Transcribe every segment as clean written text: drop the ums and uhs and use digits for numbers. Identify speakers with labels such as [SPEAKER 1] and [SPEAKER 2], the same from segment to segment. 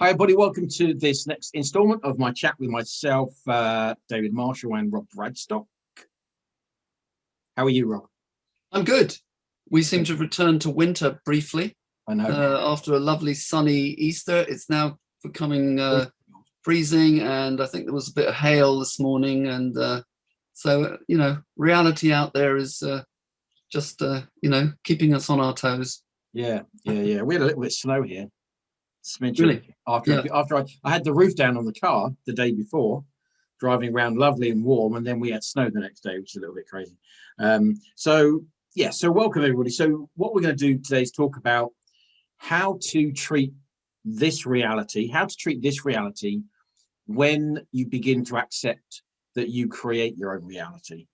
[SPEAKER 1] Hi, everybody. Welcome to this next installment of my chat with myself, David Marshall, and Rob Bradstock. How are you, Rob?
[SPEAKER 2] I'm good. We seem to have returned to winter briefly.
[SPEAKER 1] I know.
[SPEAKER 2] After a lovely sunny Easter, it's now becoming freezing, and I think there was a bit of hail this morning. And so, reality out there is just, keeping us on our toes.
[SPEAKER 1] Yeah. We had a little bit of snow here. Smidgen.
[SPEAKER 2] Really?
[SPEAKER 1] After I had the roof down on the car the day before, driving around lovely and warm, and then we had snow the next day, which is a little bit crazy. So welcome everybody. So what we're going to do today is talk about how to treat this reality, when you begin to accept that you create your own reality.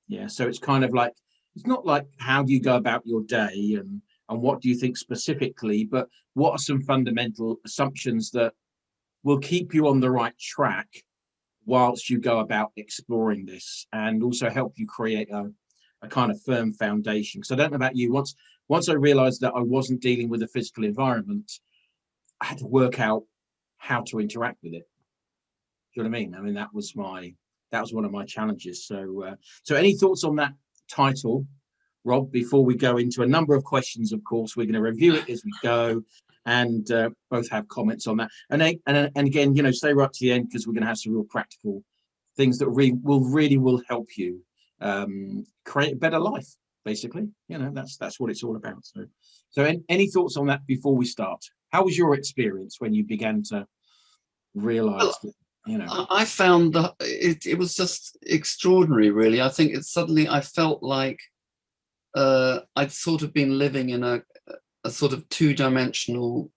[SPEAKER 1] Yeah, so it's kind of like, it's not like how do you go about your day and what do you think specifically, but what are some fundamental assumptions that will keep you on the right track whilst you go about exploring this, and also help you create a kind of firm foundation. Because I don't know about you, once I realized that I wasn't dealing with a physical environment, I had to work out how to interact with it. Do you know what I mean? I mean, that was one of my challenges. So any thoughts on that title, Rob, before we go into a number of questions? Of course, we're going to review it as we go, and both have comments on that. And again, stay right to the end, because we're going to have some real practical things that will help you create a better life. Basically, that's what it's all about. So any thoughts on that before we start? How was your experience when you began to realize that?
[SPEAKER 2] I found that it was just extraordinary, really. I think I felt like I'd sort of been living in a sort of two-dimensional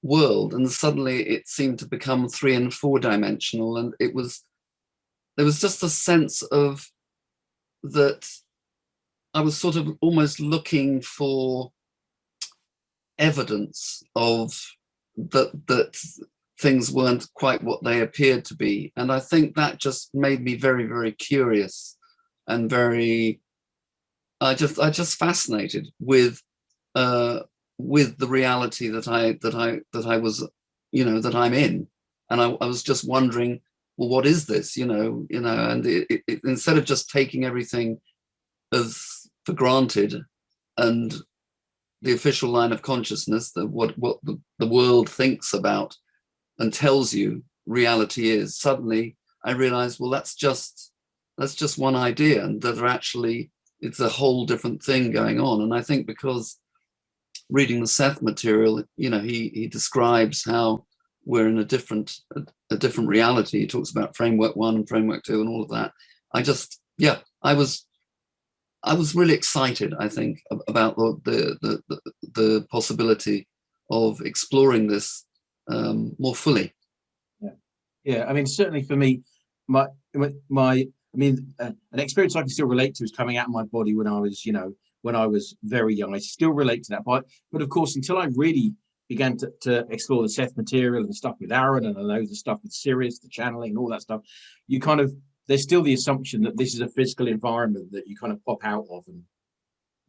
[SPEAKER 2] world, and suddenly it seemed to become 3- and 4-dimensional, and there was just a sense of that I was sort of almost looking for evidence of that things weren't quite what they appeared to be. And I think that just made me very, very curious and I just fascinated with the reality that I was, that I'm in. And I was just wondering, well, what is this? And instead of just taking everything as for granted and the official line of consciousness, that what the world thinks about and tells you reality is, suddenly I realized, well, that's just one idea, and that it's a whole different thing going on. And I think because reading the Seth material, he describes how we're in a different reality. He talks about framework 1 and framework 2 and all of that. I was really excited, I think, about the possibility of exploring this more fully.
[SPEAKER 1] Yeah. I mean, certainly for me, an experience I can still relate to is coming out of my body when I was very young. I still relate to that, but of course, until I really began to explore the Seth material and the stuff with Aaron, and I know the stuff with Sirius, the channeling, and all that stuff, there's still the assumption that this is a physical environment that you kind of pop out of, and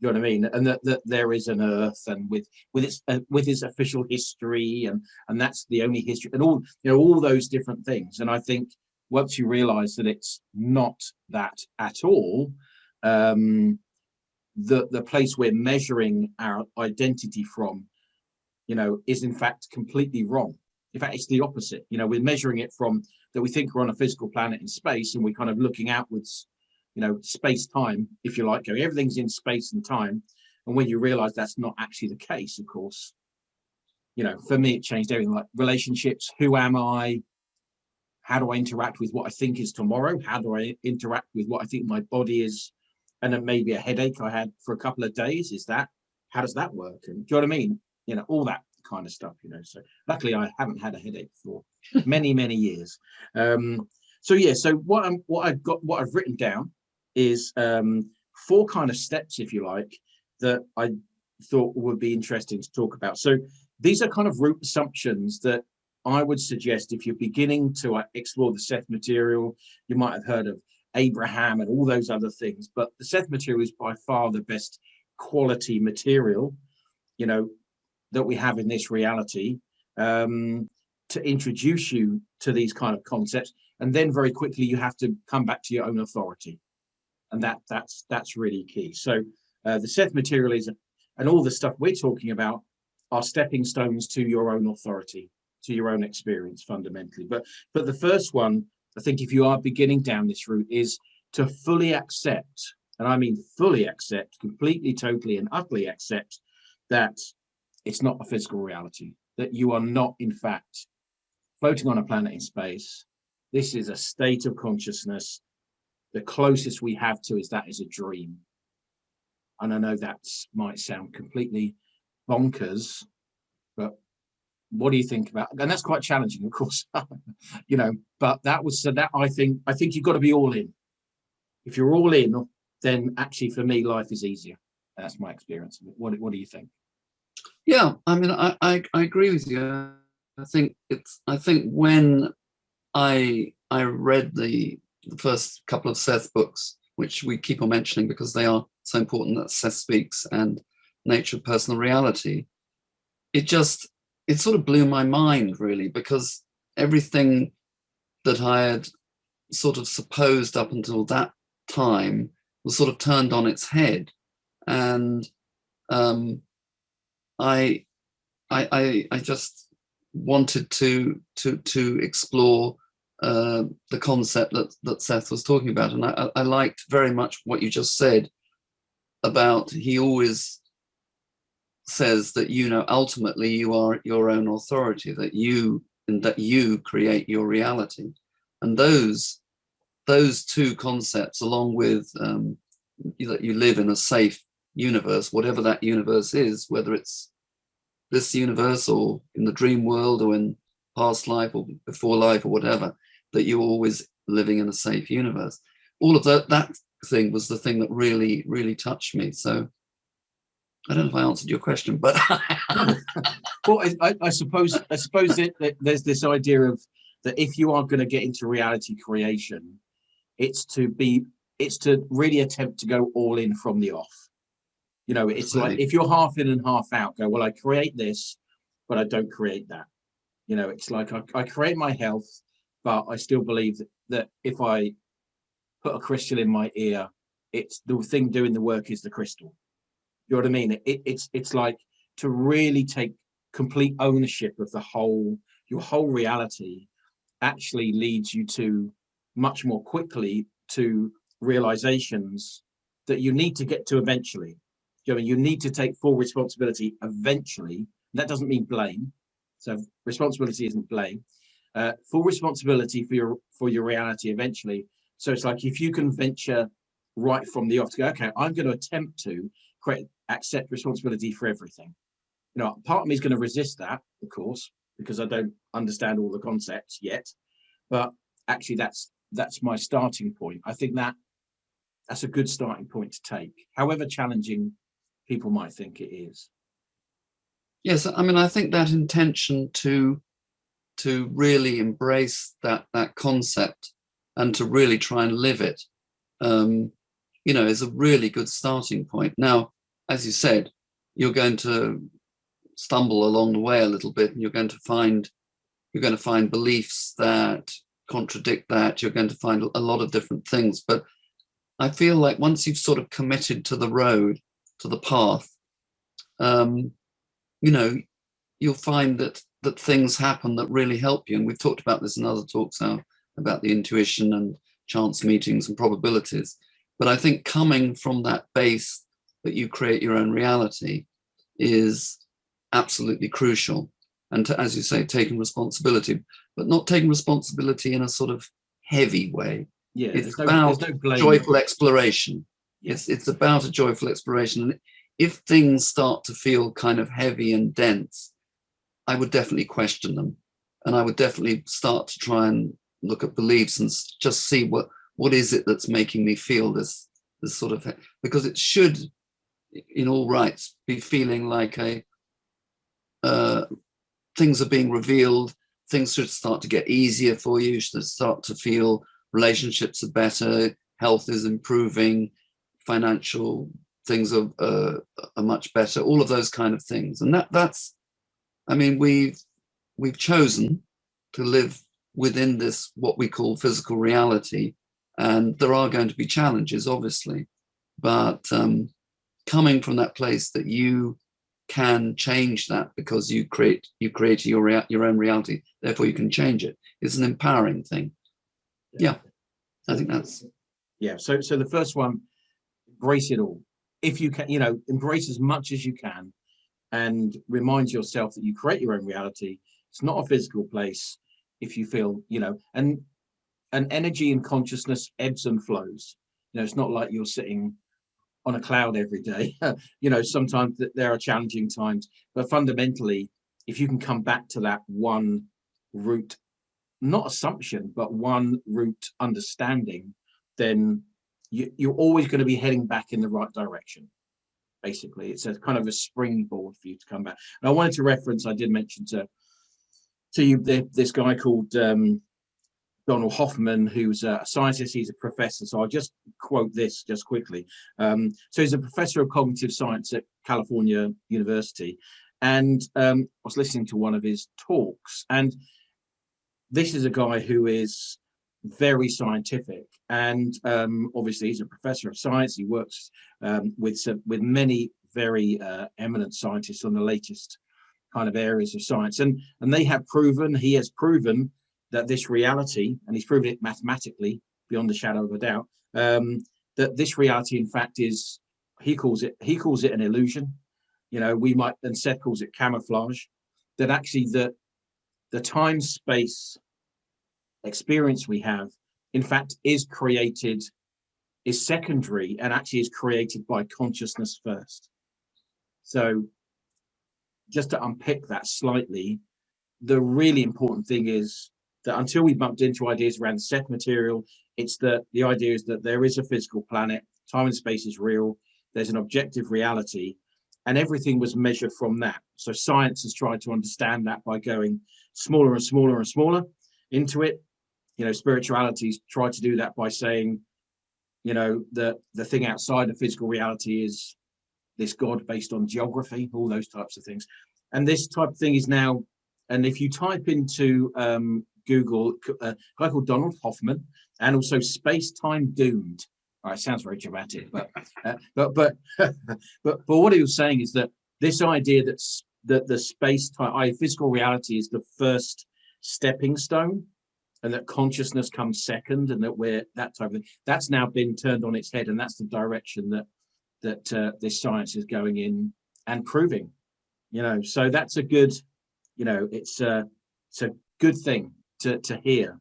[SPEAKER 1] you know what I mean, and that there is an Earth, and with its official history, and that's the only history, and all those different things. And I think once you realize that it's not that at all, the place we're measuring our identity from, is in fact completely wrong. In fact, it's the opposite. We're measuring it from that we think we're on a physical planet in space, and we're kind of looking outwards, space time, if you like, going, everything's in space and time. And when you realize that's not actually the case, of course, for me, it changed everything. Like relationships, who am I? How do I interact with what I think is tomorrow? How do I interact with what I think my body is? And then maybe a headache I had for a couple of days. How does that work? And do you know what I mean? All that kind of stuff, So luckily I haven't had a headache for many, many years. So what I've written down is 4 kind of steps, if you like, that I thought would be interesting to talk about. So these are kind of root assumptions that I would suggest if you're beginning to explore the Seth material. You might have heard of Abraham and all those other things, but the Seth material is by far the best quality material, that we have in this reality. to introduce you to these kind of concepts, and then very quickly you have to come back to your own authority, and that's really key. So the Seth material is, and all the stuff we're talking about are stepping stones to your own authority, to your own experience fundamentally. But the first one, I think, if you are beginning down this route, is to fully accept, and I mean fully accept, completely, totally, and utterly accept that it's not a physical reality, that you are not, in fact, floating on a planet in space. This is a state of consciousness. The closest we have to is a dream. And I know that might sound completely bonkers, but what do you think about? And that's quite challenging, of course, you know. But that was so that I think you've got to be all in. If you're all in, then actually for me life is easier. That's my experience. What do you think?
[SPEAKER 2] Yeah, I mean, I agree with you. I think when I read the first couple of Seth books, which we keep on mentioning because they are so important, that Seth Speaks and Nature of Personal Reality, it sort of blew my mind, really, because everything that I had sort of supposed up until that time was sort of turned on its head. And I just wanted to explore the concept that Seth was talking about, and I liked very much what you just said about, he always says that, you know, ultimately you are your own authority, that you create your reality, and those two concepts, along with that you live in a safe universe, whatever that universe is, whether it's this universe or in the dream world or in past life or before life or whatever, that you're always living in a safe universe. All of that thing was the thing that really, really touched me. So I don't know if I answered your question, but
[SPEAKER 1] well, I suppose that there's this idea of that if you are going to get into reality creation, it's to really attempt to go all in from the off. You know, it's like if you're half in and half out, go, well, I create this, but I don't create that. You know, it's like I create my health, but I still believe that if I put a crystal in my ear, it's the thing doing the work is the crystal. You know what I mean? It's like to really take complete ownership of your whole reality actually leads you to much more quickly to realizations that you need to get to eventually. You know, you need to take full responsibility eventually. That doesn't mean blame. So responsibility isn't blame. Full responsibility for your reality eventually. So it's like if you can venture right from the off to go, okay, I'm going to attempt to accept responsibility for everything. You know, part of me is going to resist that, of course, because I don't understand all the concepts yet. But actually, that's my starting point. I think that's a good starting point to take, however challenging people might think it is.
[SPEAKER 2] Yes, I mean, I think that intention to really embrace that concept and to really try and live it, you know, is a really good starting point. Now, as you said, you're going to stumble along the way a little bit, and you're going to find beliefs that contradict that. You're going to find a lot of different things. But I feel like once you've sort of committed to the road, to the path, you know, you'll find that things happen that really help you. And we've talked about this in other talks now about the intuition and chance meetings and probabilities. But I think coming from that base that you create your own reality is absolutely crucial. And to, as you say, taking responsibility, but not taking responsibility in a sort of heavy way.
[SPEAKER 1] Yeah,
[SPEAKER 2] it's about joyful exploration.
[SPEAKER 1] Yes,
[SPEAKER 2] it's about a joyful exploration. And if things start to feel kind of heavy and dense, I would definitely question them, and I would definitely start to try and look at beliefs and just see what is it that's making me feel this sort of, because it should, in all rights, be feeling like things are being revealed. Things should start to get easier for you. You should start to feel relationships are better, health is improving, financial things are much better. All of those kind of things, and that's. I mean, we've chosen to live within this, what we call physical reality. And there are going to be challenges, obviously, but coming from that place that you can change that because you create your own reality, therefore you can change it, is an empowering thing. Yeah, I think that's.
[SPEAKER 1] Yeah, so the first one, embrace it all. If you can, embrace as much as you can, and remind yourself that you create your own reality. It's not a physical place. If you feel, and energy and consciousness ebbs and flows. It's not like you're sitting on a cloud every day. Sometimes there are challenging times, but fundamentally, if you can come back to that one root, not assumption, but one root understanding, then you're always going to be heading back in the right direction. Basically, it's a kind of a springboard for you to come back. And I wanted to reference, I did mention to you, this guy called Donald Hoffman, who's a scientist. He's a professor. So I'll just quote this just quickly. So he's a professor of cognitive science at California University. And I was listening to one of his talks. And this is a guy who is very scientific. And obviously, he's a professor of science. He works with many very eminent scientists on the latest kind of areas of science. And he has proven that this reality, and he's proven it mathematically beyond a shadow of a doubt, that this reality, in fact, is, he calls it an illusion. And Seth calls it camouflage, that actually the time-space experience we have, in fact, is secondary, and actually is created by consciousness first. So just to unpick that slightly, the really important thing is that until we bumped into ideas around the Seth material, it's that the idea is that there is a physical planet, time and space is real, there's an objective reality, and everything was measured from that. So science has tried to understand that by going smaller and smaller and smaller into it. Spirituality's tried to do that by saying, the thing outside of physical reality is this God based on geography, all those types of things. And this type of thing is now, and if you type into Google, a guy called Donald Hoffman, and also space-time doomed. All right, sounds very dramatic, but what he was saying is that this idea that the space-time, physical reality, is the first stepping stone, and that consciousness comes second, and that we're that type of thing. That's now been turned on its head, and that's the direction that this science is going in and proving. So that's a good, it's a good thing to hear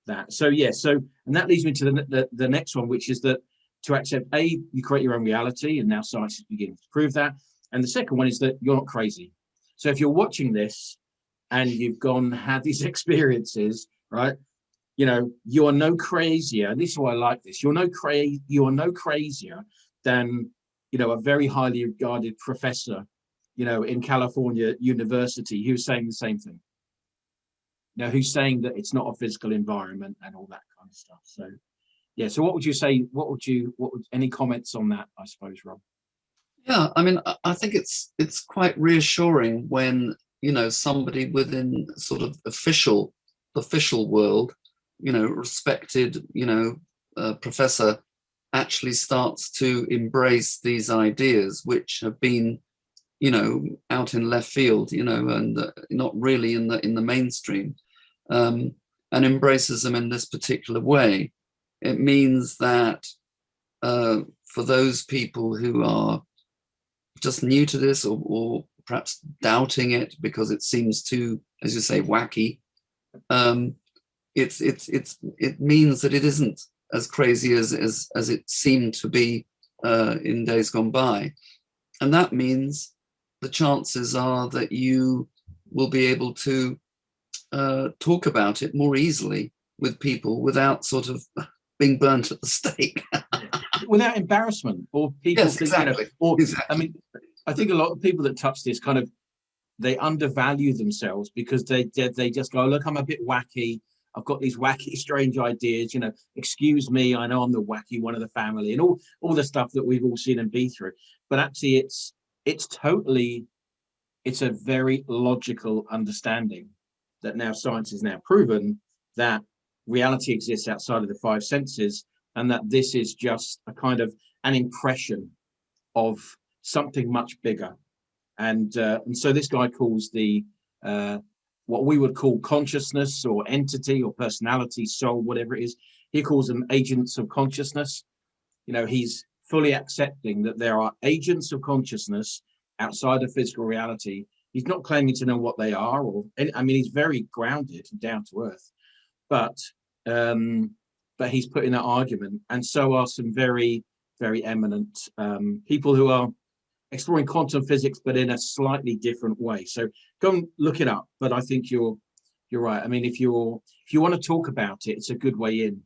[SPEAKER 1] that. So and that leads me to the next one, which is that to accept, you create your own reality, and now science is beginning to prove that. And the second one is that you're not crazy. So if you're watching this and you've had these experiences, right? You are no crazier. And this is why I like this. You are no crazier than, a very highly regarded professor, in California University, who's saying the same thing. Who's saying that it's not a physical environment and all that kind of stuff. So, yeah. So what would you say? Any comments on that, I suppose, Rob?
[SPEAKER 2] Yeah, I mean, I think it's quite reassuring when, somebody within sort of official world, respected, professor actually starts to embrace these ideas, which have been, out in left field, and not really in the mainstream, and embraces them in this particular way. It means that for those people who are just new to this, or perhaps doubting it because it seems too, as you say, wacky, it means that it isn't as crazy as it seemed to be in days gone by. And that means the chances are that you will be able to talk about it more easily with people without sort of being burnt at the stake.
[SPEAKER 1] Without embarrassment, or people
[SPEAKER 2] yes,
[SPEAKER 1] think,
[SPEAKER 2] exactly. Exactly.
[SPEAKER 1] I mean, I think a lot of people that touch this kind of, they undervalue themselves because they just go, look, I'm a bit wacky. I've got these wacky, strange ideas, excuse me, I know I'm the wacky one of the family, and all the stuff that we've all seen and been through. But actually it's a very logical understanding that now science has now proven that reality exists outside of the five senses, and that this is just a kind of an impression of something much bigger. And so this guy calls the what we would call consciousness or entity or personality, soul, whatever it is, he calls them agents of consciousness. You know, he's fully accepting that there are agents of consciousness outside of physical reality. He's not claiming to know what they are, or I mean, he's very grounded and down to earth, but he's put in that argument, and so are some very, very eminent people who are exploring quantum physics, but in a slightly different way. So go and look it up. But I think you're right. I mean, if you want to talk about it, it's a good way in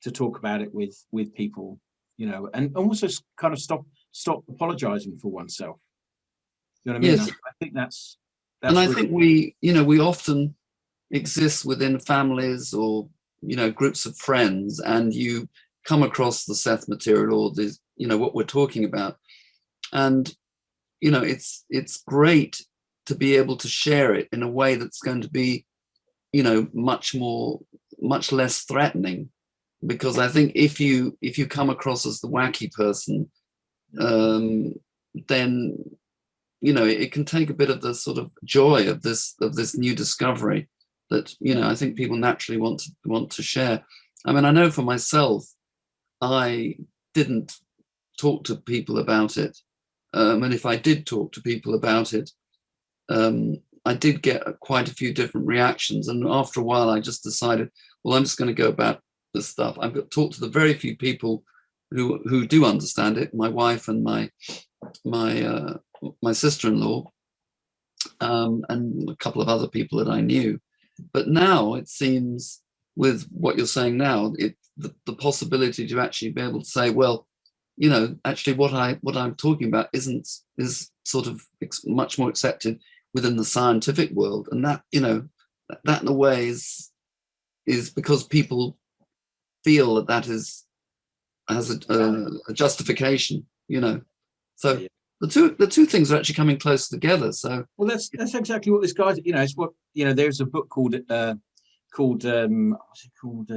[SPEAKER 1] to talk about it with people, you know, and also kind of stop apologizing for oneself. You know what I mean?
[SPEAKER 2] Yes.
[SPEAKER 1] I think that's
[SPEAKER 2] And I
[SPEAKER 1] really,
[SPEAKER 2] think we often exist within families or, groups of friends, and you come across the Seth material or this, what we're talking about. And, it's great to be able to share it in a way that's going to be, much less threatening. Because I think if you come across as the wacky person, then it can take a bit of the sort of joy of this new discovery that I think people naturally want to share. I mean, I know for myself, I didn't talk to people about it, and if I did talk to people about it, I did get quite a few different reactions. And after a while, I just decided, well, I'm just going to go about this stuff. I've got to talk to the very few people who do understand it. My wife and my sister-in-law, and a couple of other people that I knew. But now it seems, with what you're saying now, the possibility to actually be able to say, well, actually what I'm talking about is sort of much more accepted within the scientific world, and that that in a way is because people feel that has a justification, So
[SPEAKER 1] yeah.
[SPEAKER 2] the two things are actually coming close together. So
[SPEAKER 1] Well, that's exactly what this guy's. It's what There's a book called what's it called?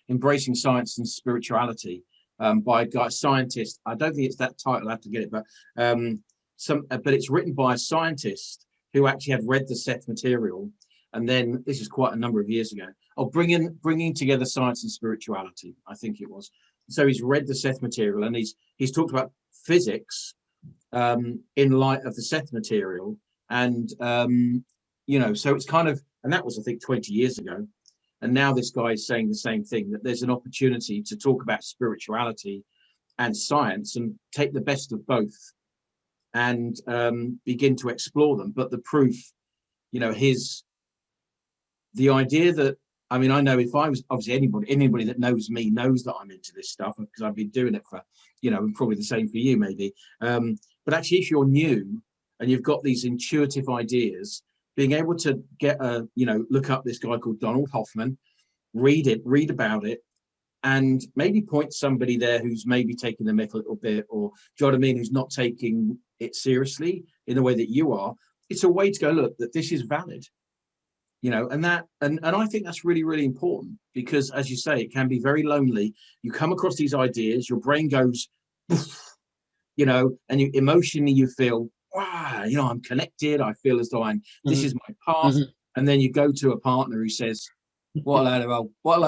[SPEAKER 1] Embracing Science and Spirituality, by a guy, scientist. I don't think it's that title. I have to get it, but but it's written by a scientist who actually had read the Seth material, and then this is quite a number of years ago. Bringing together science and spirituality, I think it was. So he's read the Seth material, and he's talked about physics in light of the Seth material, and so it's kind of, and that was, I think, 20 years ago, and now this guy is saying the same thing, that there's an opportunity to talk about spirituality and science and take the best of both and begin to explore them. But the proof, the idea that, I mean, I know if I was, obviously anybody that knows me knows that I'm into this stuff, because I've been doing it for, and probably the same for you maybe. But actually, if you're new and you've got these intuitive ideas, being able to look up this guy called Donald Hoffman, read about it, and maybe point somebody there who's maybe taking the myth a little bit, or, do you know what I mean, who's not taking it seriously in the way that you are. It's a way to go, look, that this is valid. And I think that's really, really important, because, as you say, it can be very lonely. You come across these ideas, your brain goes, and you emotionally you feel, wow, I'm connected. I feel as though this is my path.
[SPEAKER 2] Mhm.
[SPEAKER 1] And then you go to a partner who says, what a load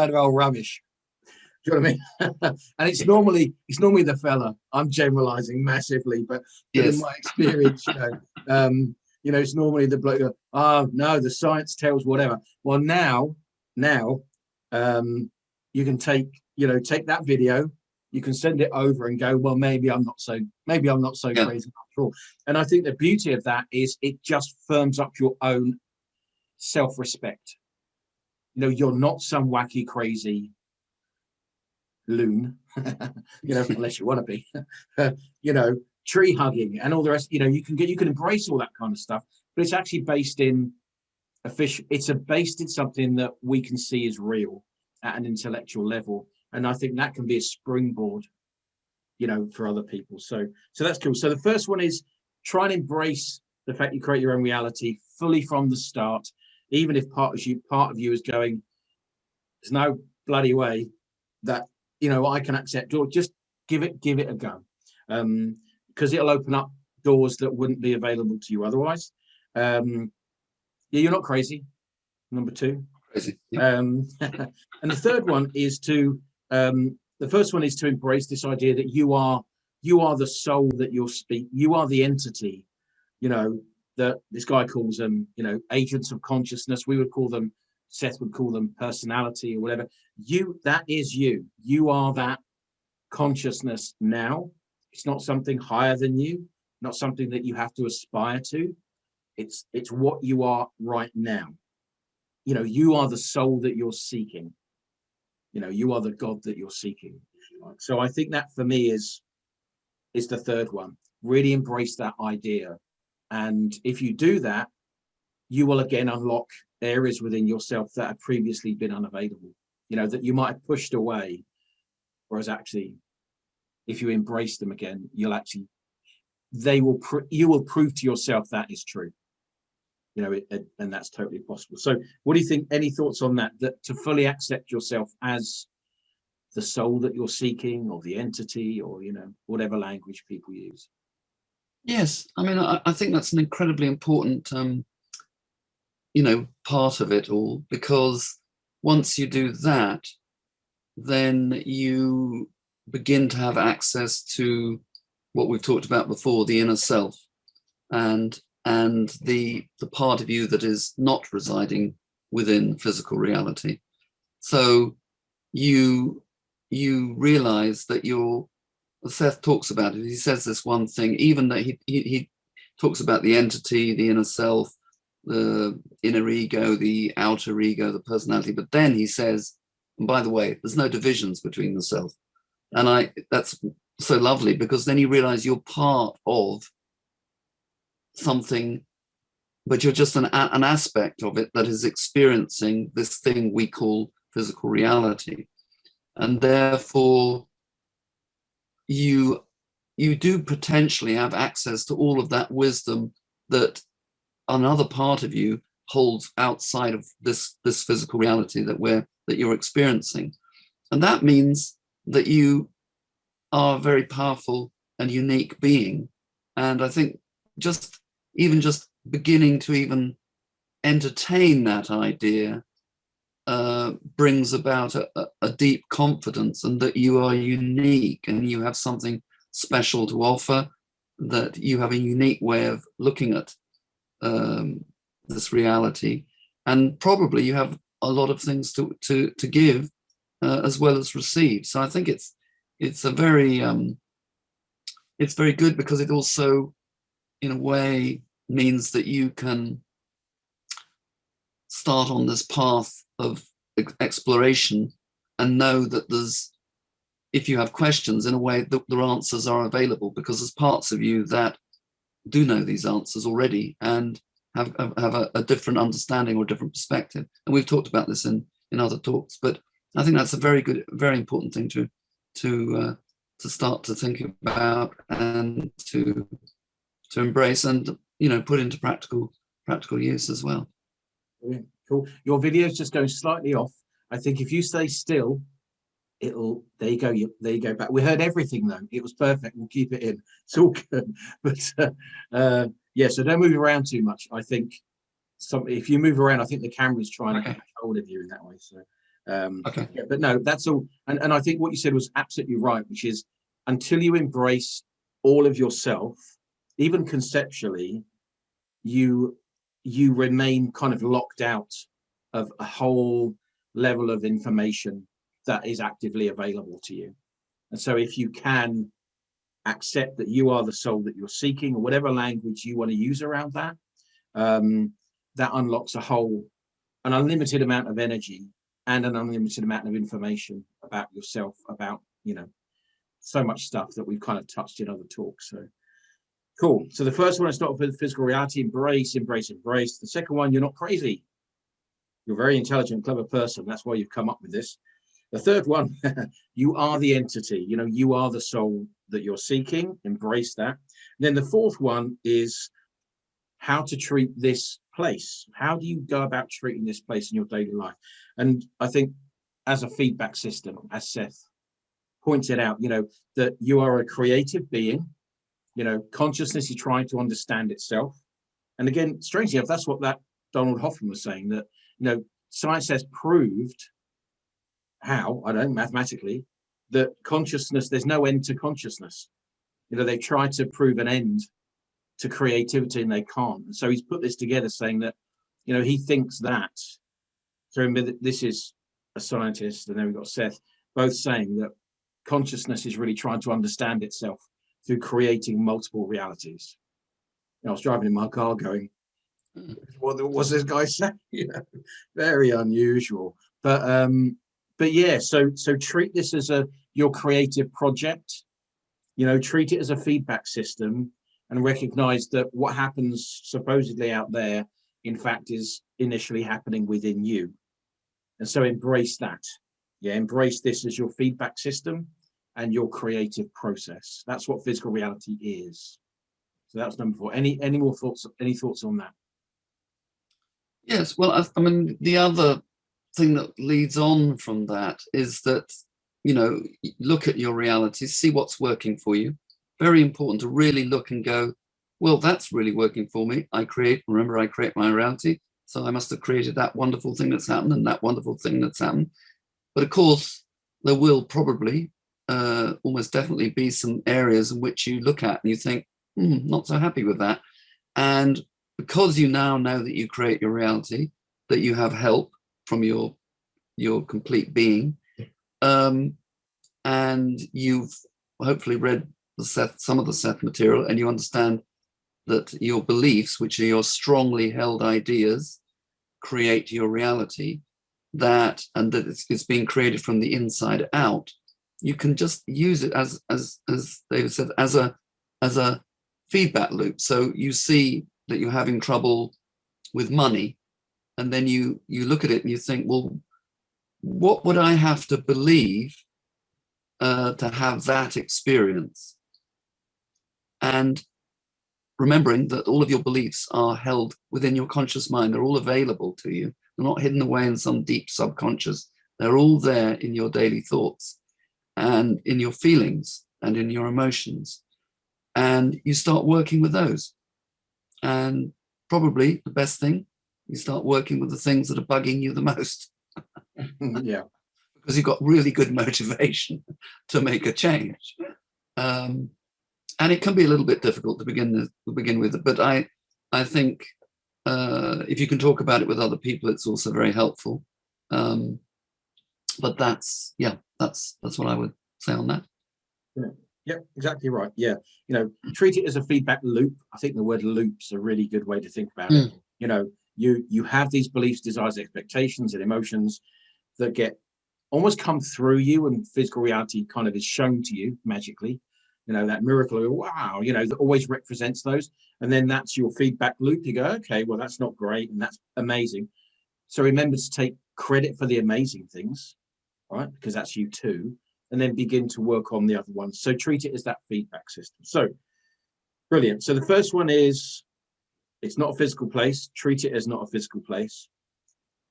[SPEAKER 1] of old rubbish. Do you know what I mean? And it's normally the fella. I'm generalizing massively, but
[SPEAKER 2] Yes.
[SPEAKER 1] in my experience, it's normally the bloke. Oh no, the science tells whatever. Well, now, you can take that video, you can send it over and go, well, maybe I'm not so
[SPEAKER 2] Yeah.
[SPEAKER 1] crazy after all. And I think the beauty of that is it just firms up your own self-respect. You're not some wacky, crazy loon, unless you want to be, tree hugging and all the rest. You can embrace all that kind of stuff, but it's actually based in based in something that we can see as real at an intellectual level, and I think that can be a springboard, for other people. So that's cool. So the first one is try and embrace the fact you create your own reality fully from the start. even if part of you is going, there's no bloody way that, you know, I can accept, or just give it a go, because it'll open up doors that wouldn't be available to you otherwise. Yeah, you're not crazy. Number two.
[SPEAKER 2] Crazy. Yeah.
[SPEAKER 1] And the third one is to the first one is to embrace this idea that you are the soul that you're you are the entity, you know, that this guy calls them, you know, agents of consciousness. We would call them, Seth would call them personality or whatever. That is you. You are that consciousness now. It's not something higher than you, not something that you have to aspire to. It's what you are right now. You know, you are the soul that you're seeking. You know, you are the God that you're seeking. So I think that for me is the third one. Really embrace that idea. And if you do that, you will again unlock areas within yourself that have previously been unavailable, you know, that you might have pushed away. Whereas actually, if you embrace them again, you will prove to yourself that is true. You know, and that's totally possible. So what do you think? Any thoughts on that? That to fully accept yourself as the soul that you're seeking, or the entity, or, you know, whatever language people use.
[SPEAKER 2] Yes, I mean, I think that's an incredibly important, you know, part of it all, because once you do that, then you begin to have access to what we've talked about before, the inner self, and the part of you that is not residing within physical reality. So you realize that Seth talks about it. He says this one thing, even that he talks about the entity, the inner self, the inner ego, the outer ego, the personality. But then he says, and by the way, there's no divisions between the self. And that's so lovely, because then you realize you're part of something, but you're just an aspect of it that is experiencing this thing we call physical reality. And therefore, you do potentially have access to all of that wisdom that another part of you holds outside of this physical reality that you're experiencing. And that means that you are a very powerful and unique being. And I think just beginning to even entertain that idea brings about a deep confidence, and that you are unique and you have something special to offer, that you have a unique way of looking at this reality, and probably you have a lot of things to give as well as receive. So I think it's very good, because it also, in a way, means that you can start on this path of exploration and know that if you have questions, in a way, the answers are available, because there's parts of you that do know these answers already and have a different understanding or a different perspective. And we've talked about this in other talks, but I think that's a very good, very important thing to start to think about and to embrace, and, you know, put into practical use as well.
[SPEAKER 1] Brilliant. Cool. Your video's just going slightly off. I think if you stay still, there you go back. We heard everything though. It was perfect. We'll keep it in. It's all good. But yeah, so don't move around too much. I think if you move around, I think the camera's trying to get hold of you in that way. So
[SPEAKER 2] okay.
[SPEAKER 1] Yeah, but no, that's all. And I think what you said was absolutely right, which is, until you embrace all of yourself, even conceptually, you remain kind of locked out of a whole level of information that is actively available to you. And so if you can accept that you are the soul that you're seeking, or whatever language you want to use around that, that unlocks an unlimited amount of energy and an unlimited amount of information about yourself, about, you know, so much stuff that we've kind of touched in other talks. So cool. So the first one, I start with physical reality, embrace. The second one, you're not crazy. You're a very intelligent, clever person. That's why you've come up with this. The third one, you are the entity. You know, you are the soul that you're seeking. Embrace that. And then the fourth one is how to treat this place. How do you go about treating this place in your daily life? And I think as a feedback system, as Seth pointed out, that you are a creative being. Consciousness is trying to understand itself. And again, strangely enough, that's what that Donald Hoffman was saying, that, science has proved how, I don't know, mathematically, that consciousness, there's no end to consciousness. They try to prove an end to creativity and they can't. And so he's put this together saying that, he thinks that. So remember that this is a scientist, and then we've got Seth, both saying that consciousness is really trying to understand itself through creating multiple realities. I was driving in my car going, what was this guy saying? Very unusual. But yeah, so treat this as your creative project. Treat it as a feedback system, and recognize that what happens supposedly out there, in fact, is initially happening within you. And so embrace that. Yeah, embrace this as your feedback system and your creative process. That's what physical reality is. So that's number 4. Any more thoughts? Any thoughts on that?
[SPEAKER 2] Yes. Well, I mean, the other thing that leads on from that is that, look at your reality, see what's working for you. Very important to really look and go, well, that's really working for me. I create my reality. So I must have created that wonderful thing that's happened and that wonderful thing that's happened. But of course, there will probably almost definitely be some areas in which you look at and you think, not so happy with that. And because you now know that you create your reality, that you have help from your complete being, and you've hopefully read some of the Seth material, and you understand that your beliefs, which are your strongly held ideas, create your reality, and that it's being created from the inside out. You can just use it as David said, as a feedback loop. So you see that you're having trouble with money, and then you look at it and you think, well, what would I have to believe to have that experience? And remembering that all of your beliefs are held within your conscious mind, they're all available to you. They're not hidden away in some deep subconscious. They're all there in your daily thoughts and in your feelings and in your emotions. And you start working with those. And probably the best thing, you start working with the things that are bugging you the most.
[SPEAKER 1] Yeah.
[SPEAKER 2] Because you've got really good motivation to make a change. And it can be a little bit difficult to begin with, but I think if you can talk about it with other people, it's also very helpful. But that's what I would say on that.
[SPEAKER 1] Yeah, exactly right. Yeah, treat it as a feedback loop. I think the word loop's a really good way to think about it. You have these beliefs, desires, expectations, and emotions that get almost come through you, and physical reality kind of is shown to you magically. That miracle of, wow, that always represents those. And then that's your feedback loop. You go, okay, well, that's not great, and that's amazing. So remember to take credit for the amazing things, right? Because that's you too. And then begin to work on the other ones. So treat it as that feedback system. So brilliant. So the first one is, it's not a physical place. Treat it as not a physical place.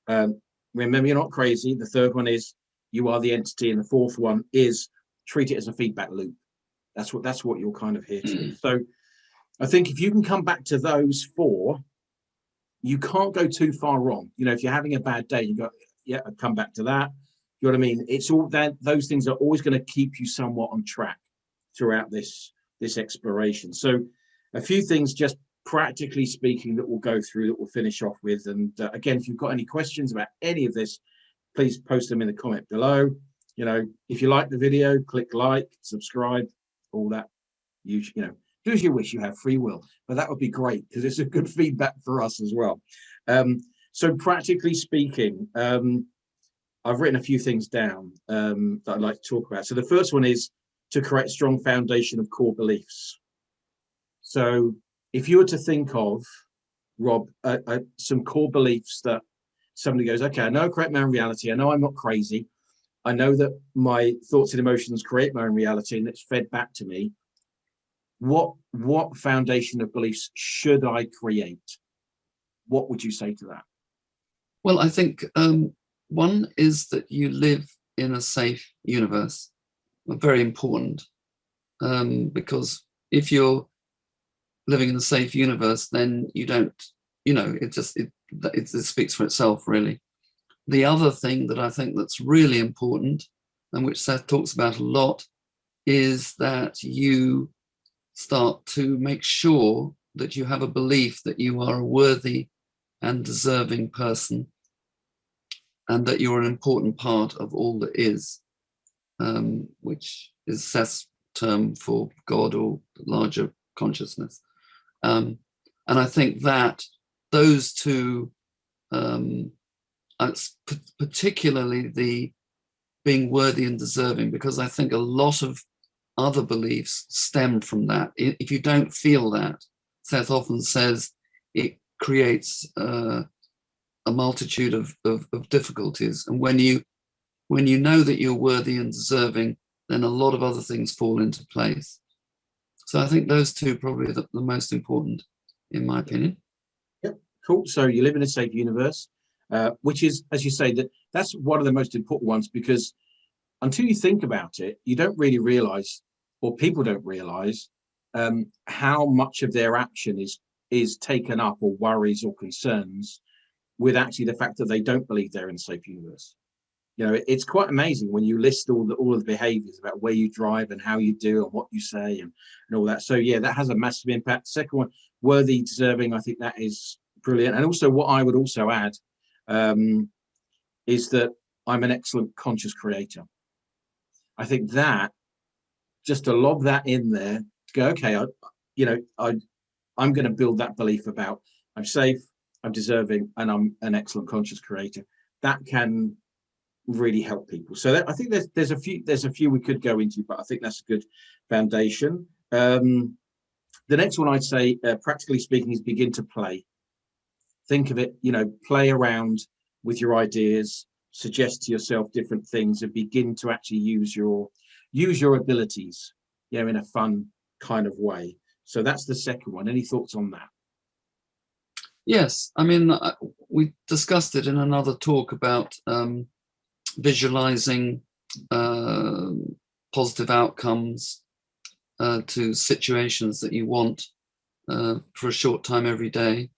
[SPEAKER 1] Remember, you're not crazy. The third one is, you are the entity. And the fourth one is, treat it as a feedback loop. That's what you're kind of here to do. So I think if you can come back to those 4, you can't go too far wrong. If you're having a bad day, you go, yeah, I'll come back to that. You know what I mean? It's all that, those things are always going to keep you somewhat on track throughout this exploration. So a few things, just practically speaking, that we'll go through, that we'll finish off with. And again, if you've got any questions about any of this, please post them in the comment below. If you like the video, click like, subscribe, all that. Do as you wish. You have free will, but that would be great because it's a good feedback for us as well. So practically speaking, I've written a few things down that I'd like to talk about. So the first one is to create a strong foundation of core beliefs. So if you were to think of, Rob, some core beliefs that somebody goes, okay, I know I create my own reality. I know I'm not crazy. I know that my thoughts and emotions create my own reality and it's fed back to me. What foundation of beliefs should I create? what would you say to that?
[SPEAKER 2] Well, I think one is that you live in a safe universe. Very important, because if you're living in a safe universe, then you don't, it speaks for itself, really. The other thing that I think that's really important, and which Seth talks about a lot, is that you start to make sure that you have a belief that you are a worthy and deserving person, and that you're an important part of all that is, which is Seth's term for God or larger consciousness. And I think that those two, particularly the being worthy and deserving, because I think a lot of other beliefs stem from that. If you don't feel that, Seth often says it creates a multitude of difficulties. And when you know that you're worthy and deserving, then a lot of other things fall into place. So I think those two probably are the most important, in my opinion.
[SPEAKER 1] Yep, cool. So you live in a safe universe, which is, as you say, that's one of the most important ones, because until you think about it, you don't really realize, or people don't realize, how much of their action is taken up, or worries or concerns, with actually the fact that they don't believe they're in a safe universe. It's quite amazing when you list all of the behaviors about where you drive and how you do and what you say and all that. So yeah, that has a massive impact. Second one, worthy, deserving, I think that is brilliant. And also what I would also add is that I'm an excellent conscious creator. I think that, just to lob that in there, to go, okay, I'm going to build that belief about I'm safe, I'm deserving, and I'm an excellent conscious creator. That can really help people. So I think there's a few we could go into, but I think that's a good foundation. The next one I'd say, practically speaking, is begin to play. Think of it, play around with your ideas, suggest to yourself different things, and begin to actually use your abilities, in a fun kind of way. So that's the second one. Any thoughts on that?
[SPEAKER 2] Yes, I mean, we discussed it in another talk about visualizing positive outcomes to situations that you want for a short time every day.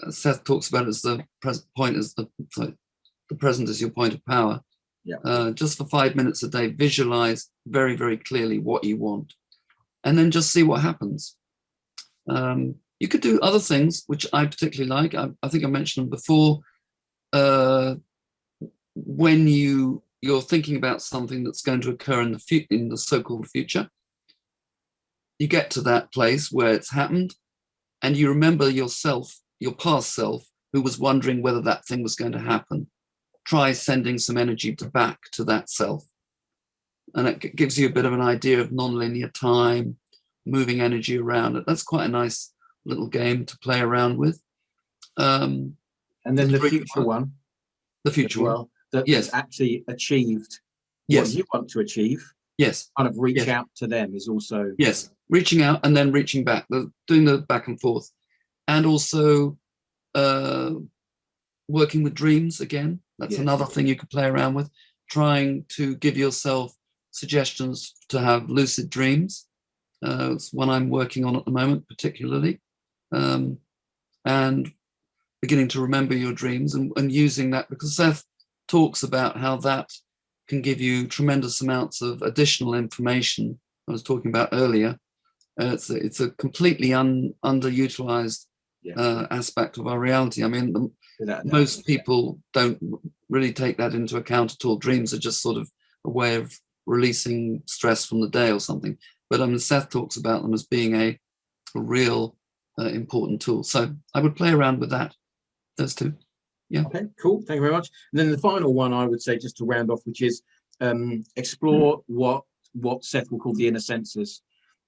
[SPEAKER 2] Seth talks about it as the present is your point of power.
[SPEAKER 1] Yeah.
[SPEAKER 2] Just for 5 minutes a day, visualize very, very clearly what you want, and then just see what happens. You could do other things, which I particularly like. I think I mentioned them before. When you're thinking about something that's going to occur in the so-called future, you get to that place where it's happened, and you remember yourself, your past self, who was wondering whether that thing was going to happen. Try sending some energy back to that self, and it gives you a bit of an idea of nonlinear time, moving energy around. That's quite a nice little game to play around with.
[SPEAKER 1] And then the future one.
[SPEAKER 2] The future one.
[SPEAKER 1] That yes, actually achieved what you want to achieve.
[SPEAKER 2] Yes.
[SPEAKER 1] Kind of reach out to them is also.
[SPEAKER 2] Yes, reaching out and then reaching back, doing the back and forth. And also working with dreams again. That's another thing you could play around with. Trying to give yourself suggestions to have lucid dreams. It's one I'm working on at the moment, particularly. And beginning to remember your dreams and using that, because Seth talks about how that can give you tremendous amounts of additional information I was talking about earlier. It's a completely underutilized aspect of our reality. I mean, most people don't really take that into account at all. Dreams are just sort of a way of releasing stress from the day or something. But I mean, Seth talks about them as being a real important tool. So I would play around with that, those two. Yeah.
[SPEAKER 1] Okay, cool. Thank you very much. And then the final one I would say, just to round off, which is explore what Seth will call the inner senses,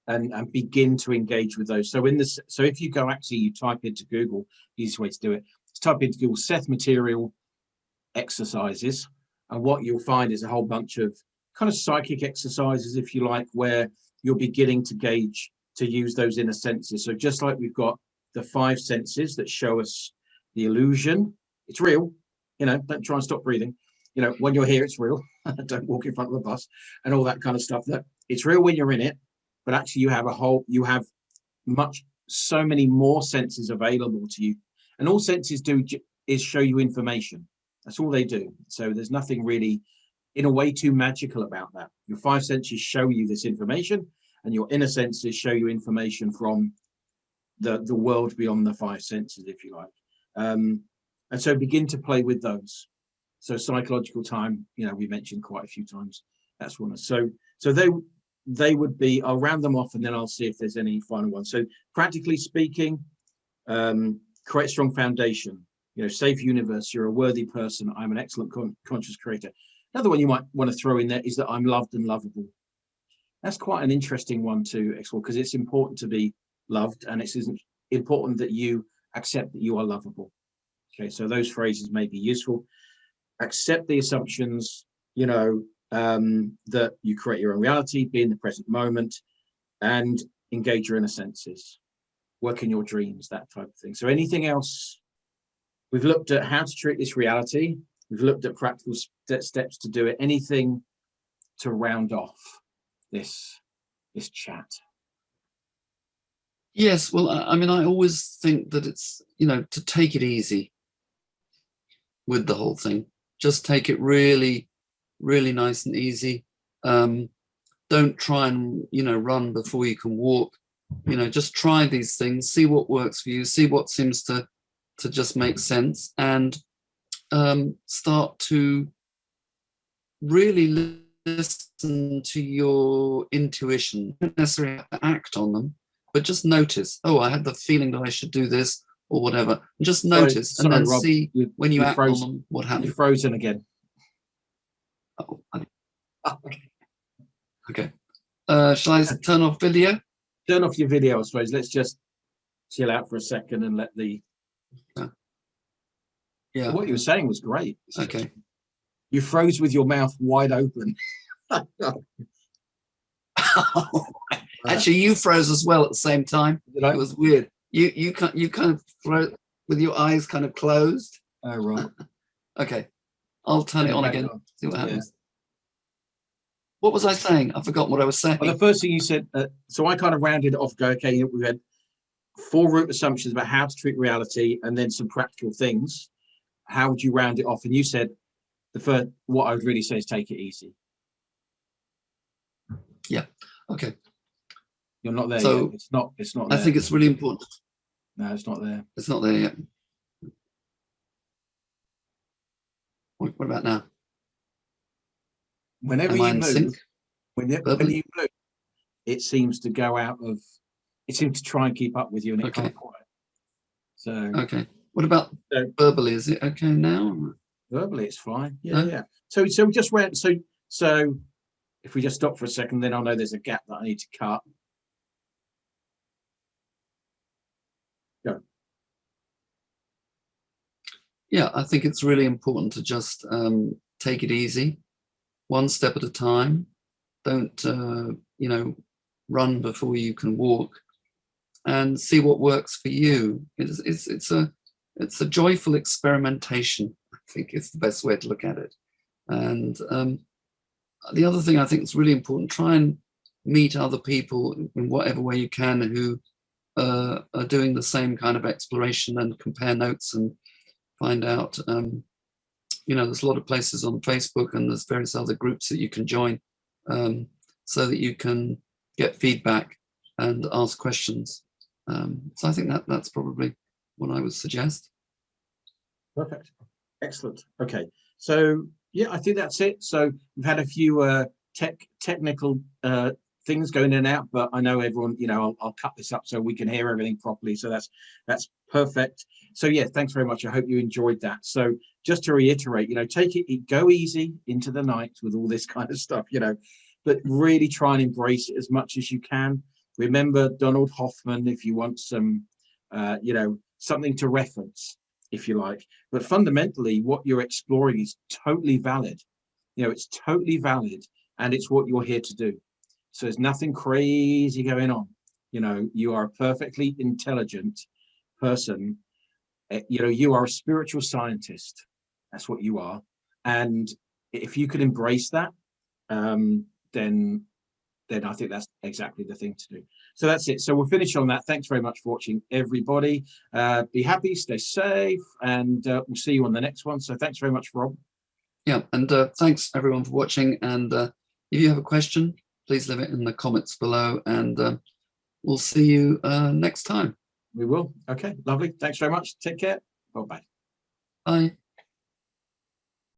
[SPEAKER 1] and begin to engage with those. So if you go, actually, you type into Google, the easiest way to do it is type into Google Seth material exercises, and what you'll find is a whole bunch of kind of psychic exercises, if you like, where you're beginning to use those inner senses. So just like we've got the five senses that show us the illusion. It's real, don't try and stop breathing. When you're here, it's real. Don't walk in front of a bus and all that kind of stuff. That it's real when you're in it, but actually you have so many more senses available to you. And all senses do is show you information. That's all they do. So there's nothing really, in a way, too magical about that. Your five senses show you this information, and your inner senses show you information from the world beyond the five senses, if you like. And so begin to play with those. So psychological time, we mentioned quite a few times. That's one. So they would be, I'll round them off and then I'll see if there's any final ones. So practically speaking, create a strong foundation, safe universe, you're a worthy person, I'm an excellent conscious creator. Another one you might want to throw in there is that I'm loved and lovable. That's quite an interesting one to explore, because it's important to be loved, and it's important that you accept that you are lovable. Okay, so those phrases may be useful. Accept the assumptions, that you create your own reality, be in the present moment, and engage your inner senses, work in your dreams, that type of thing. So anything else? We've looked at how to treat this reality. We've looked at practical steps to do it. Anything to round off this chat?
[SPEAKER 2] Yes, well, I mean, I always think that it's, to take it easy with the whole thing. Just take it really, really nice and easy. Don't try and, run before you can walk. Just try these things, see what works for you, see what seems to just make sense, and start to really listen to your intuition. You don't necessarily have to act on them, but just notice, oh, I had the feeling that I should do this or whatever. And just notice, and then Rob, see when you act on them, what happens.
[SPEAKER 1] You're frozen again.
[SPEAKER 2] Oh, okay. Shall I turn off video?
[SPEAKER 1] Turn off your video, I suppose. Let's just chill out for a second and let the...
[SPEAKER 2] Yeah.
[SPEAKER 1] So what you were saying was great.
[SPEAKER 2] Okay.
[SPEAKER 1] You froze with your mouth wide open.
[SPEAKER 2] Actually, you froze as well at the same time. It was weird. You kind of froze with your eyes kind of closed.
[SPEAKER 1] Oh, right.
[SPEAKER 2] Okay. I'll turn it on again. See what happens. Yeah. What was I saying? I forgot what I was saying.
[SPEAKER 1] Well, the first thing you said, so I kind of rounded it off. Okay, we had 4 root assumptions about how to treat reality, and then some practical things. How would you round it off? And you said what I would really say is take it easy.
[SPEAKER 2] Yeah. Okay.
[SPEAKER 1] You're not there
[SPEAKER 2] so
[SPEAKER 1] yet. It's not
[SPEAKER 2] I
[SPEAKER 1] there.
[SPEAKER 2] think it's really important.
[SPEAKER 1] No, it's not there.
[SPEAKER 2] It's not there yet. What about now?
[SPEAKER 1] Whenever you move, whenever you move, it seems to go out of, it seems to try and keep up with you, and it can't quite. So
[SPEAKER 2] okay. What about verbally? Is it okay now?
[SPEAKER 1] Verbally, it's fine. Yeah, yeah. So we just went. So if we just stop for a second, then I'll know there's a gap that I need to cut. Go.
[SPEAKER 2] Yeah, I think it's really important to just take it easy, one step at a time. Don't run before you can walk, and see what works for you. It's a joyful experimentation, I think is the best way to look at it. And the other thing I think is really important, try and meet other people in whatever way you can who are doing the same kind of exploration, and compare notes and find out. There's a lot of places on Facebook, and there's various other groups that you can join, so that you can get feedback and ask questions. So I think that's probably what I would suggest.
[SPEAKER 1] Perfect. Excellent. Okay. So yeah, I think that's it. So we've had a few technical things going in and out, but I know everyone, I'll cut this up so we can hear everything properly. So that's perfect. So yeah, thanks very much. I hope you enjoyed that. So just to reiterate, go easy into the night with all this kind of stuff, but really try and embrace it as much as you can. Remember Donald Hoffman if you want some, something to reference, if you like. But fundamentally, what you're exploring is totally valid. It's totally valid, and it's what you're here to do. So there's nothing crazy going on. You are a perfectly intelligent person, you know, you are a spiritual scientist. That's what you are. And if you could embrace that, then I think that's exactly the thing to do. So that's it. So we'll finish on that. Thanks very much for watching, everybody. Be happy, stay safe, and we'll see you on the next one. So thanks very much, Rob.
[SPEAKER 2] Yeah, and thanks everyone for watching. And if you have a question, please leave it in the comments below, and we'll see you next time.
[SPEAKER 1] We will. Okay, lovely. Thanks very much. Take care. Bye-bye.
[SPEAKER 2] Bye.